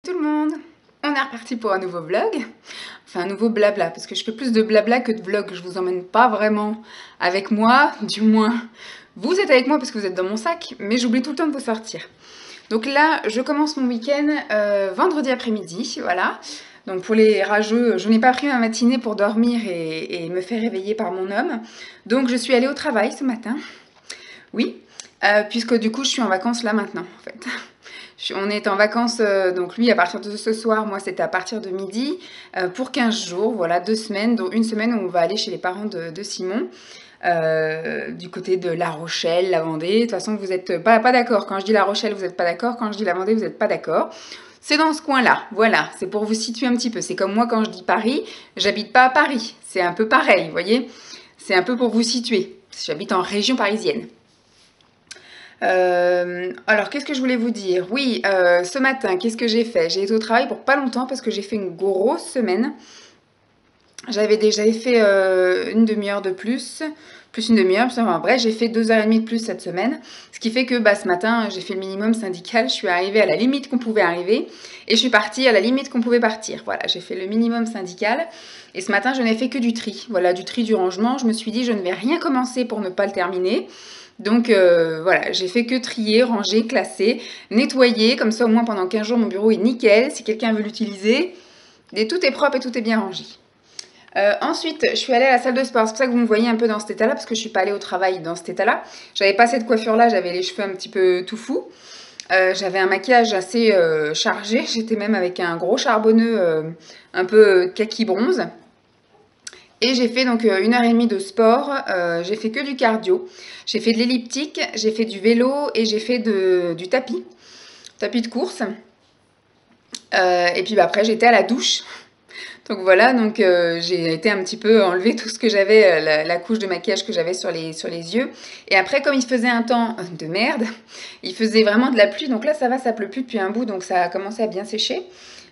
tout le monde! On est reparti pour un nouveau vlog, enfin un nouveau blabla, parce que je fais plus de blabla que de vlog, je vous emmène pas vraiment avec moi, du moins vous êtes avec moi parce que vous êtes dans mon sac, mais j'oublie tout le temps de vous sortir. Donc là, je commence mon week-end vendredi après-midi, voilà. Donc pour les rageux, je n'ai pas pris ma matinée pour dormir et me faire réveiller par mon homme. Donc je suis allée au travail ce matin, oui, puisque du coup je suis en vacances là maintenant en fait. On est en vacances, donc lui à partir de ce soir, moi c'était à partir de midi, pour 15 jours, voilà, 2 semaines, dont une semaine où on va aller chez les parents de Simon, du côté de La Rochelle, la Vendée. De toute façon, vous n'êtes pas d'accord. Quand je dis La Rochelle, vous n'êtes pas d'accord. Quand je dis la Vendée, vous n'êtes pas d'accord. C'est dans ce coin-là, voilà, c'est pour vous situer un petit peu. C'est comme moi quand je dis Paris, j'habite pas à Paris, c'est un peu pareil, vous voyez. C'est un peu pour vous situer, j'habite en région parisienne. Alors, qu'est-ce que je voulais vous dire? Oui, ce matin, qu'est-ce que j'ai fait? J'ai été au travail pour pas longtemps parce que j'ai fait une grosse semaine. J'avais fait une demi-heure de plus une demi-heure, enfin, bref, j'ai fait 2h30 de plus cette semaine, ce qui fait que ce matin, j'ai fait le minimum syndical, je suis arrivée à la limite qu'on pouvait arriver, et je suis partie à la limite qu'on pouvait partir. Voilà, j'ai fait le minimum syndical, et ce matin, je n'ai fait que du tri, voilà, du tri du rangement. Je me suis dit, je ne vais rien commencer pour ne pas le terminer. Donc voilà, j'ai fait que trier, ranger, classer, nettoyer, comme ça au moins pendant 15 jours mon bureau est nickel, si quelqu'un veut l'utiliser, et tout est propre et tout est bien rangé. Ensuite, je suis allée à la salle de sport, c'est pour ça que vous me voyez un peu dans cet état-là, parce que je suis pas allée au travail dans cet état-là. J'avais pas cette coiffure-là, j'avais les cheveux un petit peu tout fous. J'avais un maquillage assez chargé, j'étais même avec un gros charbonneux un peu kaki bronze. Et j'ai fait donc 1h30 de sport, j'ai fait que du cardio, j'ai fait de l'elliptique, j'ai fait du vélo et j'ai fait du tapis de course. Et puis après j'étais à la douche. Donc voilà, donc j'ai été un petit peu enlever tout ce que j'avais, la couche de maquillage que j'avais sur les yeux. Et après, comme il faisait un temps de merde, il faisait vraiment de la pluie, donc là ça va, ça pleut plus depuis un bout, donc ça a commencé à bien sécher.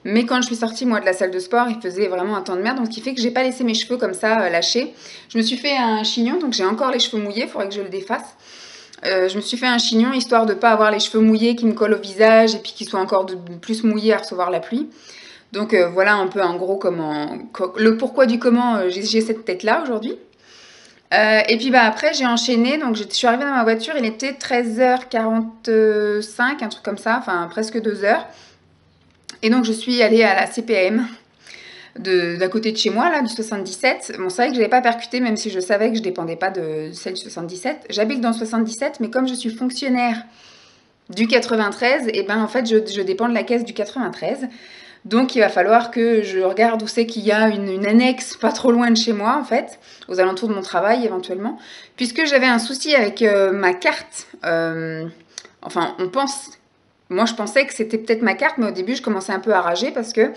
Mais quand je suis sortie, moi, de la salle de sport, il faisait vraiment un temps de merde, donc ce qui fait que j'ai pas laissé mes cheveux comme ça lâchés. Je me suis fait un chignon, donc j'ai encore les cheveux mouillés, il faudrait que je le défasse. Je me suis fait un chignon, histoire de pas avoir les cheveux mouillés qui me collent au visage, et puis qui soient encore plus mouillés à recevoir la pluie. Donc voilà un peu en gros le pourquoi du comment j'ai cette tête-là aujourd'hui. Et puis après j'ai enchaîné, donc je suis arrivée dans ma voiture, il était 13h45, un truc comme ça, enfin presque 2h. Et donc je suis allée à la CPM d'à côté de chez moi, là, du 77. Bon, c'est vrai que je n'avais pas percuté, même si je savais que je ne dépendais pas de celle du 77. J'habite dans le 77, mais comme je suis fonctionnaire du 93, et ben en fait je dépends de la caisse du 93. Donc il va falloir que je regarde où c'est qu'il y a une annexe pas trop loin de chez moi en fait, aux alentours de mon travail éventuellement, puisque j'avais un souci avec ma carte. Enfin moi je pensais que c'était peut-être ma carte, mais au début je commençais un peu à rager parce que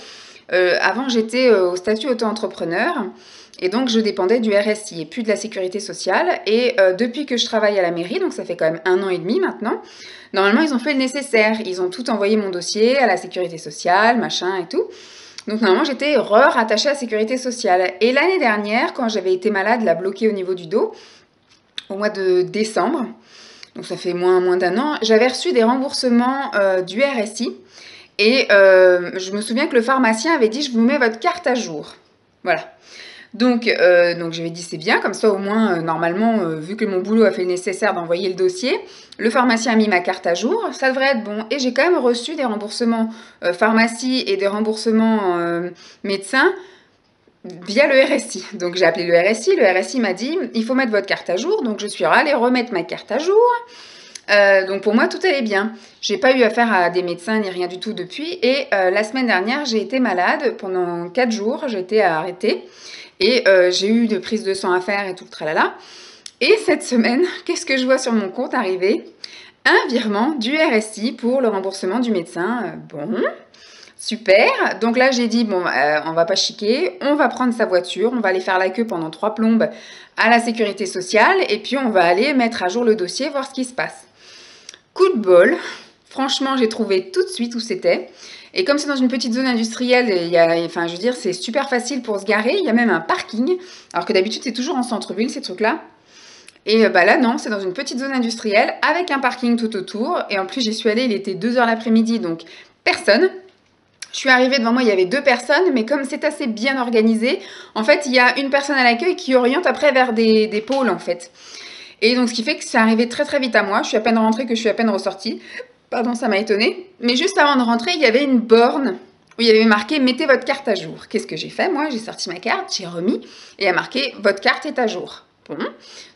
avant j'étais au statut auto-entrepreneur et donc je dépendais du RSI et plus de la sécurité sociale. Et depuis que je travaille à la mairie, donc ça fait quand même 1 an et demi maintenant, normalement ils ont fait le nécessaire, ils ont tout envoyé mon dossier à la sécurité sociale, machin et tout. Donc normalement j'étais rattachée à la sécurité sociale. Et l'année dernière, quand j'avais été malade, la bloquée au niveau du dos, au mois de décembre, donc ça fait moins d'1 an, j'avais reçu des remboursements du RSI. Et je me souviens que le pharmacien avait dit, je vous mets votre carte à jour. Voilà. Donc j'avais dit c'est bien, comme ça au moins, normalement, vu que mon boulot a fait le nécessaire d'envoyer le dossier, le pharmacien a mis ma carte à jour, ça devrait être bon. Et j'ai quand même reçu des remboursements pharmacie et des remboursements médecins via le RSI. Donc j'ai appelé le RSI m'a dit, il faut mettre votre carte à jour, donc je suis allée remettre ma carte à jour. Donc pour moi tout allait bien. J'ai pas eu affaire à des médecins ni rien du tout depuis. Et la semaine dernière j'ai été malade pendant 4 jours, j'ai été arrêtée. Et j'ai eu de prise de sang à faire et tout le tralala. Et cette semaine, qu'est-ce que je vois sur mon compte arriver? Un virement du RSI pour le remboursement du médecin. Bon, super. Donc là, j'ai dit, bon, on va pas chiquer, on va prendre sa voiture, on va aller faire la queue pendant 3 plombes à la sécurité sociale, et puis on va aller mettre à jour le dossier, voir ce qui se passe. Coup de bol, franchement, j'ai trouvé tout de suite où c'était. Et comme c'est dans une petite zone industrielle, enfin, je veux dire, c'est super facile pour se garer. Il y a même un parking, alors que d'habitude, c'est toujours en centre-ville, ces trucs-là. Et là, non, c'est dans une petite zone industrielle, avec un parking tout autour. Et en plus, j'y suis allée, il était 2h l'après-midi, donc personne. Je suis arrivée devant moi, il y avait 2 personnes, mais comme c'est assez bien organisé, en fait, il y a une personne à l'accueil qui oriente après vers des pôles, en fait. Et donc, ce qui fait que c'est arrivé très très vite à moi. Je suis à peine rentrée que je suis à peine ressortie. Pardon, ça m'a étonnée. Mais juste avant de rentrer, il y avait une borne où il y avait marqué « Mettez votre carte à jour ». Qu'est-ce que j'ai fait? Moi, j'ai sorti ma carte, j'ai remis, et il y a marqué « Votre carte est à jour ». Bon.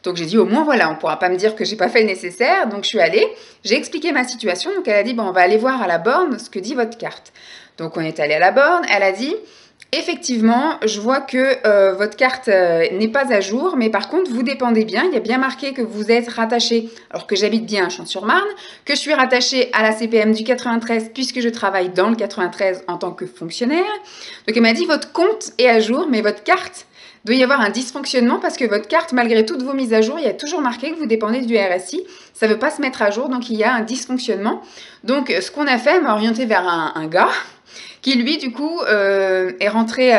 Donc j'ai dit au moins voilà, on ne pourra pas me dire que j'ai pas fait le nécessaire. Donc je suis allée, j'ai expliqué ma situation. Donc elle a dit bon, on va aller voir à la borne ce que dit votre carte. Donc on est allé à la borne, elle a dit effectivement, je vois que votre carte n'est pas à jour, mais par contre vous dépendez bien, il y a bien marqué que vous êtes rattaché, alors que j'habite bien à Champs-sur-Marne, que je suis rattachée à la CPM du 93 puisque je travaille dans le 93 en tant que fonctionnaire. Donc elle m'a dit votre compte est à jour, mais votre carte doit y avoir un dysfonctionnement parce que votre carte, malgré toutes vos mises à jour, il y a toujours marqué que vous dépendez du RSI. Ça ne veut pas se mettre à jour, donc il y a un dysfonctionnement. Donc ce qu'on a fait, m'a orienté vers un gars qui, lui, du coup, est rentré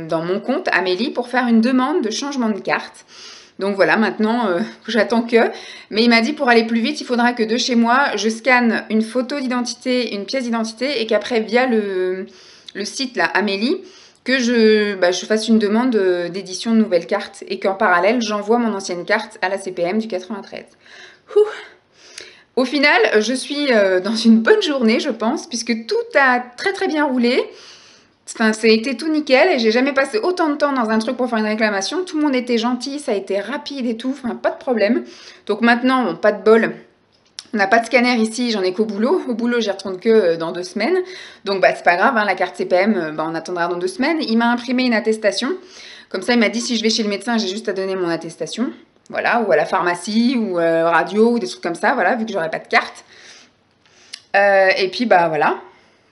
dans mon compte, Amélie, pour faire une demande de changement de carte. Donc voilà, maintenant, j'attends que. Mais il m'a dit, pour aller plus vite, il faudra que de chez moi, je scanne une photo d'identité, une pièce d'identité, et qu'après, via le site, là, Amélie, que je fasse une demande d'édition de nouvelles cartes et qu'en parallèle, j'envoie mon ancienne carte à la CPM du 93. Ouh. Au final, je suis dans une bonne journée, je pense, puisque tout a très très bien roulé. Enfin, ça a été tout nickel et j'ai jamais passé autant de temps dans un truc pour faire une réclamation. Tout le monde était gentil, ça a été rapide et tout, enfin pas de problème. Donc maintenant, bon, pas de bol. On n'a pas de scanner ici, j'en ai qu'au boulot. Au boulot, j'y retourne que dans 2 semaines. Donc, bah, c'est pas grave, hein, la carte CPM, on attendra dans 2 semaines. Il m'a imprimé une attestation. Comme ça, il m'a dit si je vais chez le médecin, j'ai juste à donner mon attestation. Voilà, ou à la pharmacie, ou radio, ou des trucs comme ça, voilà, vu que j'aurai pas de carte. Et puis, bah, voilà.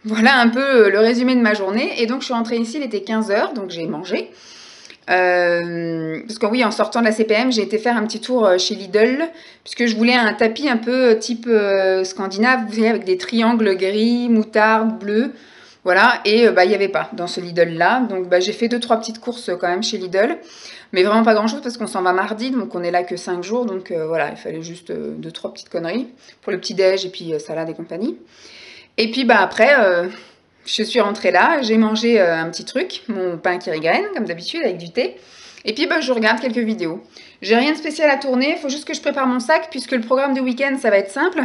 Voilà un peu le résumé de ma journée. Et donc, je suis rentrée ici, il était 15 h, donc j'ai mangé. Parce que oui, en sortant de la CPM, j'ai été faire un petit tour chez Lidl, puisque je voulais un tapis un peu type scandinave, vous voyez, avec des triangles gris, moutarde, bleu, voilà, et il n'y avait pas dans ce Lidl-là, donc j'ai fait 2-3 petites courses quand même chez Lidl, mais vraiment pas grand-chose, parce qu'on s'en va mardi, donc on est là que 5 jours, donc voilà, il fallait juste 2-3 petites conneries, pour le petit-déj, et puis salade et compagnie. Et puis après... je suis rentrée là, j'ai mangé un petit truc, mon pain Kirigraine, comme d'habitude, avec du thé. Et puis, je regarde quelques vidéos. J'ai rien de spécial à tourner, il faut juste que je prépare mon sac, puisque le programme du week-end, ça va être simple.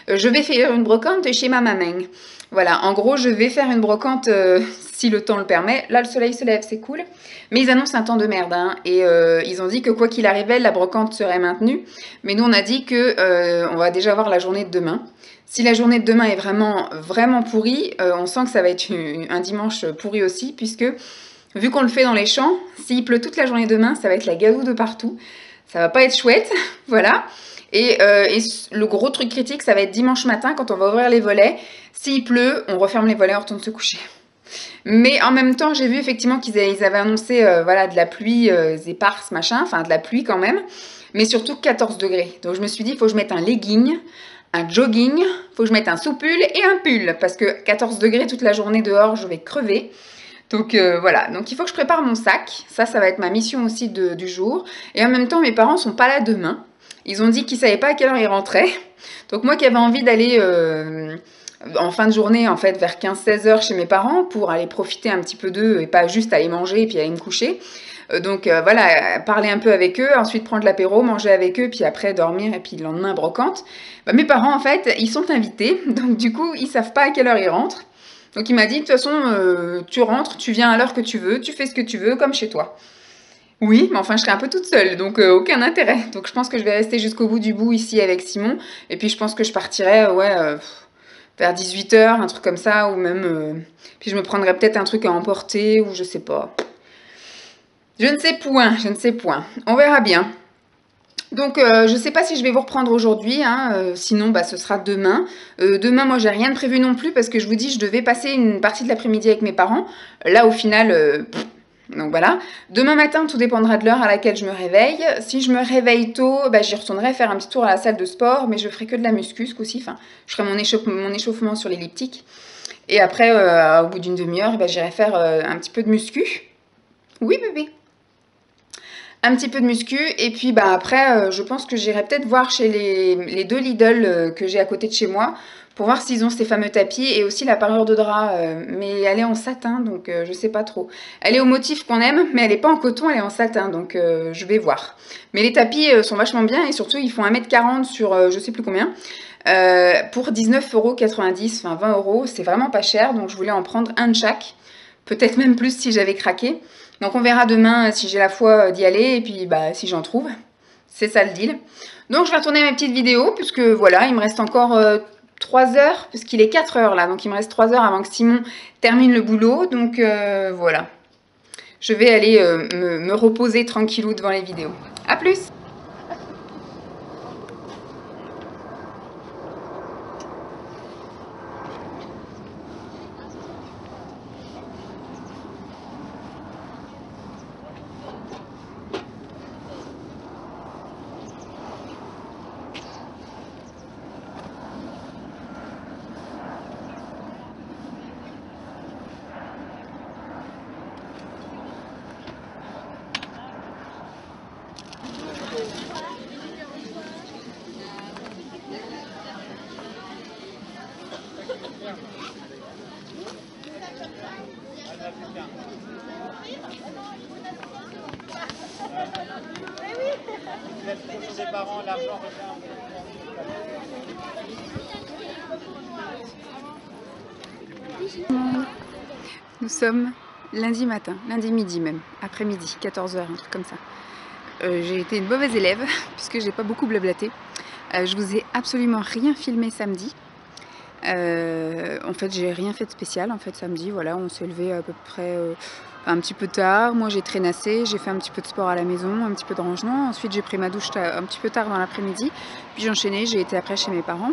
Je vais faire une brocante chez ma maman. Voilà, en gros, je vais faire une brocante si le temps le permet. Là, le soleil se lève, c'est cool. Mais ils annoncent un temps de merde, hein. Et ils ont dit que quoi qu'il arrivait, la brocante serait maintenue. Mais nous, on a dit que on va déjà voir la journée de demain. Si la journée de demain est vraiment, vraiment pourrie, on sent que ça va être un dimanche pourri aussi, puisque vu qu'on le fait dans les champs, s'il pleut toute la journée demain, ça va être la gadoue de partout. Ça va pas être chouette, voilà. Et le gros truc critique, ça va être dimanche matin, quand on va ouvrir les volets. S'il pleut, on referme les volets, on retourne se coucher. Mais en même temps, j'ai vu effectivement qu'ils avaient annoncé voilà, de la pluie éparse, machin, enfin de la pluie quand même, mais surtout 14 degrés. Donc je me suis dit, il faut que je mette un legging, un jogging, faut que je mette un sous-pull et un pull, parce que 14 degrés toute la journée dehors, je vais crever. Donc voilà, donc il faut que je prépare mon sac, ça va être ma mission aussi du jour. Et en même temps, mes parents sont pas là demain. Ils ont dit qu'ils savaient pas à quelle heure ils rentraient. Donc moi qui avais envie d'aller en fin de journée, en fait, vers 15-16 heures chez mes parents, pour aller profiter un petit peu d'eux et pas juste aller manger et puis aller me coucher. Donc voilà, parler un peu avec eux, ensuite prendre l'apéro, manger avec eux, puis après dormir et puis le lendemain brocante. Mes parents en fait, ils sont invités, donc du coup ils savent pas à quelle heure ils rentrent. Donc il m'a dit de toute façon tu rentres, tu viens à l'heure que tu veux, tu fais ce que tu veux comme chez toi. Oui, mais enfin je serai un peu toute seule, donc aucun intérêt. Donc je pense que je vais rester jusqu'au bout du bout ici avec Simon, et puis je pense que je partirai vers 18 h, un truc comme ça, ou même... puis je me prendrai peut-être un truc à emporter, ou je sais pas. Je ne sais point, je ne sais point. On verra bien. Donc, je ne sais pas si je vais vous reprendre aujourd'hui, hein, sinon ce sera demain. Demain, moi, j'ai rien de prévu non plus parce que je vous dis, je devais passer une partie de l'après-midi avec mes parents. Là, au final, donc voilà. Demain matin, tout dépendra de l'heure à laquelle je me réveille. Si je me réveille tôt, j'y retournerai faire un petit tour à la salle de sport, mais je ferai que de la muscu ce coup-ci. Enfin, je ferai mon échauffement sur l'elliptique. Et après, au bout d'une demi-heure, j'irai faire un petit peu de muscu. Oui, bébé. Un petit peu de muscu, et puis après, je pense que j'irai peut-être voir chez les 2 Lidl que j'ai à côté de chez moi pour voir s'ils ont ces fameux tapis et aussi la parure de drap, mais elle est en satin, donc je sais pas trop. Elle est au motif qu'on aime, mais elle est pas en coton, elle est en satin, donc je vais voir. Mais les tapis sont vachement bien et surtout ils font 1,40 m sur je sais plus combien, pour 19,90 €, enfin 20 €, c'est vraiment pas cher, donc je voulais en prendre un de chaque, peut-être même plus si j'avais craqué. Donc on verra demain si j'ai la foi d'y aller et puis bah si j'en trouve, c'est ça le deal. Donc je vais retourner à mes petites vidéos puisque voilà, il me reste encore 3 heures, parce qu'il est 4 heures là, donc il me reste 3 heures avant que Simon termine le boulot, donc voilà. Je vais aller me reposer tranquillou devant les vidéos. A plus! Nous sommes lundi matin, lundi midi même, après-midi, 14 h, un truc comme ça. J'ai été une mauvaise élève puisque j'ai pas beaucoup blablaté. Je vous ai absolument rien filmé samedi. En fait, j'ai rien fait de spécial en fait samedi. Voilà, on s'est levé à peu près un petit peu tard. Moi, j'ai traînassé, j'ai fait un petit peu de sport à la maison, un petit peu de rangement. Ensuite, j'ai pris ma douche un petit peu tard dans l'après-midi. Puis j'ai enchaîné, j'ai été après chez mes parents.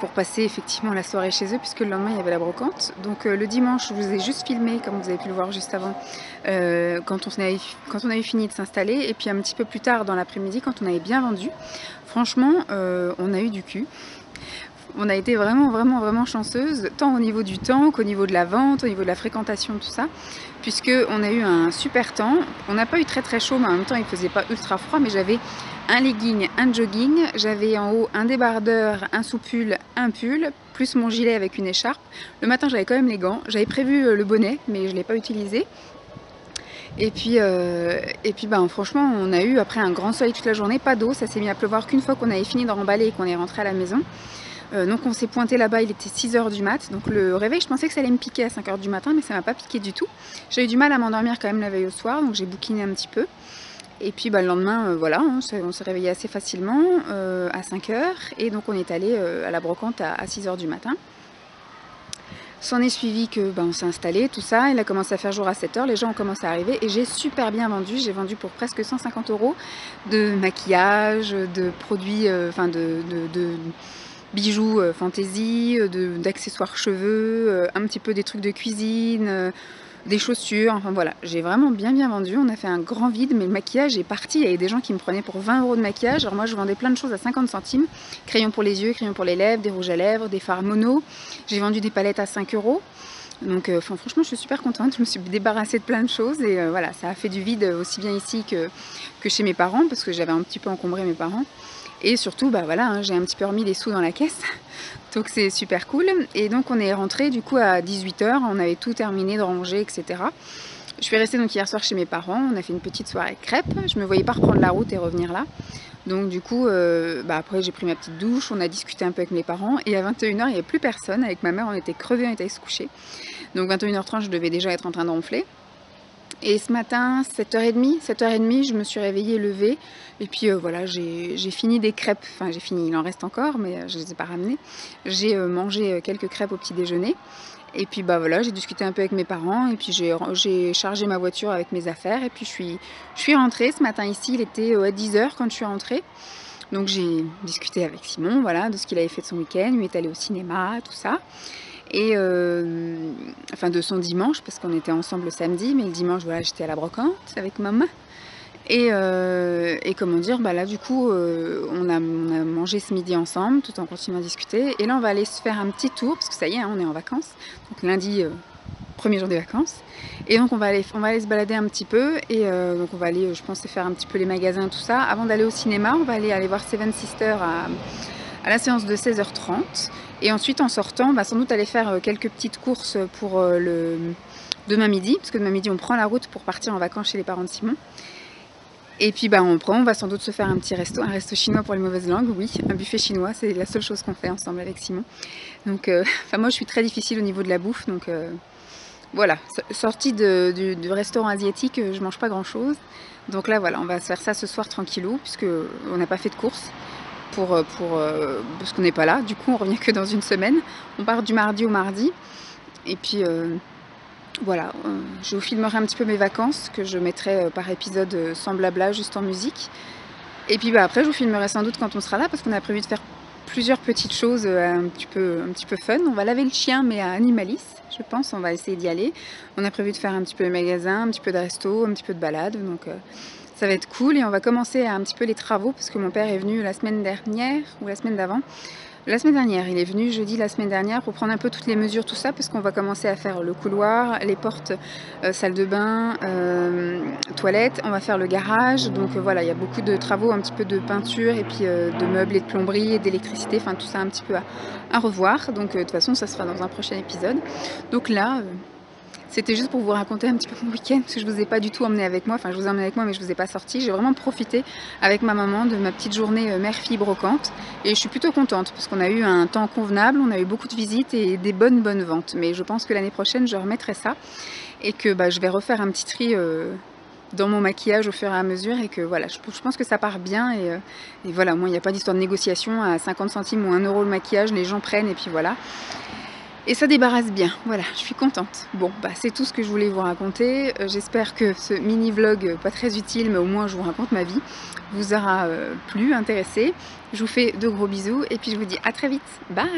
Pour passer effectivement la soirée chez eux puisque le lendemain il y avait la brocante. Donc le dimanche je vous ai juste filmé comme vous avez pu le voir juste avant quand on avait fini de s'installer, et puis un petit peu plus tard dans l'après-midi quand on avait bien vendu. Franchement on a eu du cul. On a été vraiment chanceuse, tant au niveau du temps qu'au niveau de la vente, au niveau de la fréquentation, tout ça, puisque on a eu un super temps. On n'a pas eu très chaud, mais en même temps il faisait pas ultra froid, mais j'avais un legging, un jogging, j'avais en haut un débardeur, un sous-pull, un pull, plus mon gilet avec une écharpe. Le matin j'avais quand même les gants, j'avais prévu le bonnet, mais je ne l'ai pas utilisé. Et puis franchement on a eu après un grand soleil toute la journée, pas d'eau, ça s'est mis à pleuvoir qu'une fois qu'on avait fini de remballer et qu'on est rentré à la maison. Donc on s'est pointé là-bas, il était 6 h du mat, donc le réveil je pensais que ça allait me piquer à 5 h du matin, mais ça m'a pas piqué du tout. J'ai eu du mal à m'endormir quand même la veille au soir, donc j'ai bouquiné un petit peu. Et puis le lendemain, voilà, on s'est réveillé assez facilement à 5 h, et donc on est allé à la brocante à 6 h du matin. S'en est suivi que on s'est installé, tout ça, il a commencé à faire jour à 7 h, les gens ont commencé à arriver et j'ai super bien vendu. J'ai vendu pour presque 150 € de maquillage, de produits, de bijoux fantaisie, d'accessoires cheveux, un petit peu des trucs de cuisine, des chaussures, enfin voilà, j'ai vraiment bien vendu. On a fait un grand vide, mais le maquillage est parti. Il y avait des gens qui me prenaient pour 20 € de maquillage. Alors moi je vendais plein de choses à 50 centimes, crayons pour les yeux, crayons pour les lèvres, des rouges à lèvres, des fards mono. J'ai vendu des palettes à 5 €. Donc franchement je suis super contente, je me suis débarrassée de plein de choses et voilà, ça a fait du vide aussi bien ici que chez mes parents, parce que j'avais un petit peu encombré mes parents. Et surtout, voilà, hein, j'ai un petit peu remis les sous dans la caisse, donc c'est super cool. Et donc on est rentré du coup à 18 h, on avait tout terminé de ranger, etc. Je suis restée donc hier soir chez mes parents, on a fait une petite soirée crêpes, je me voyais pas reprendre la route et revenir là. Donc du coup, après j'ai pris ma petite douche, on a discuté un peu avec mes parents, et à 21 h il n'y avait plus personne, avec ma mère on était crevés, on était allés se coucher. Donc 21 h 30 je devais déjà être en train de ronfler. Et ce matin, 7h30, je me suis réveillée, levée, et puis voilà, j'ai fini des crêpes, enfin j'ai fini, il en reste encore, mais je ne les ai pas ramenées. J'ai mangé quelques crêpes au petit déjeuner, et puis voilà, j'ai discuté un peu avec mes parents, et puis j'ai chargé ma voiture avec mes affaires, et puis je suis rentrée ce matin ici, il était à 10 h quand je suis rentrée. Donc j'ai discuté avec Simon, voilà, de ce qu'il avait fait de son week-end, il est allé au cinéma, tout ça. Et enfin de son dimanche, parce qu'on était ensemble le samedi, mais le dimanche voilà, j'étais à la brocante avec maman. Et comment dire, là du coup on a mangé ce midi ensemble tout en continuant à discuter, et là on va aller se faire un petit tour parce que ça y est, hein, on est en vacances, donc lundi premier jour des vacances, et donc on va aller se balader un petit peu, et donc on va aller, je pense, faire un petit peu les magasins, tout ça. Avant d'aller au cinéma, on va aller voir Seven Sisters à la séance de 16h30. Et ensuite, en sortant, on va sans doute aller faire quelques petites courses pour demain midi, parce que demain midi, on prend la route pour partir en vacances chez les parents de Simon. Et puis on va sans doute se faire un petit resto, un resto chinois pour les mauvaises langues, oui, un buffet chinois, c'est la seule chose qu'on fait ensemble avec Simon. Donc, moi je suis très difficile au niveau de la bouffe, donc voilà, sortie du restaurant asiatique, je mange pas grand chose. Donc là voilà, on va se faire ça ce soir tranquillou, puisque on n'a pas fait de course, parce qu'on n'est pas là, du coup on revient que dans une semaine. On part du mardi au mardi, et puis... voilà, je vous filmerai un petit peu mes vacances, que je mettrai par épisode sans blabla, juste en musique. Et puis après, je vous filmerai sans doute quand on sera là, parce qu'on a prévu de faire plusieurs petites choses un petit peu fun. On va laver le chien, mais à Animalis, je pense, on va essayer d'y aller. On a prévu de faire un petit peu de magasin, un petit peu de resto, un petit peu de balade, donc ça va être cool. Et on va commencer un petit peu les travaux, parce que mon père est venu la semaine dernière, ou la semaine d'avant. La semaine dernière, il est venu jeudi la semaine dernière pour prendre un peu toutes les mesures, tout ça, parce qu'on va commencer à faire le couloir, les portes, salle de bain, toilettes, on va faire le garage, donc voilà, il y a beaucoup de travaux, un petit peu de peinture, et puis de meubles et de plomberie et d'électricité, enfin tout ça un petit peu à revoir, donc de toute façon ça sera dans un prochain épisode. Donc là... c'était juste pour vous raconter un petit peu mon week-end, parce que je ne vous ai pas du tout emmené avec moi, enfin je vous ai emmené avec moi mais je ne vous ai pas sorti. J'ai vraiment profité avec ma maman de ma petite journée mère-fille brocante, et je suis plutôt contente parce qu'on a eu un temps convenable, on a eu beaucoup de visites et des bonnes ventes. Mais je pense que l'année prochaine je remettrai ça, et que je vais refaire un petit tri dans mon maquillage au fur et à mesure, et que voilà, je pense que ça part bien, et voilà, moi il n'y a pas d'histoire de négociation, à 50 centimes ou 1 euro le maquillage, les gens prennent et puis voilà. Et ça débarrasse bien, voilà, je suis contente. Bon, c'est tout ce que je voulais vous raconter. J'espère que ce mini-vlog, pas très utile, mais au moins je vous raconte ma vie, vous aura plu, intéressé. Je vous fais de gros bisous, et puis je vous dis à très vite. Bye!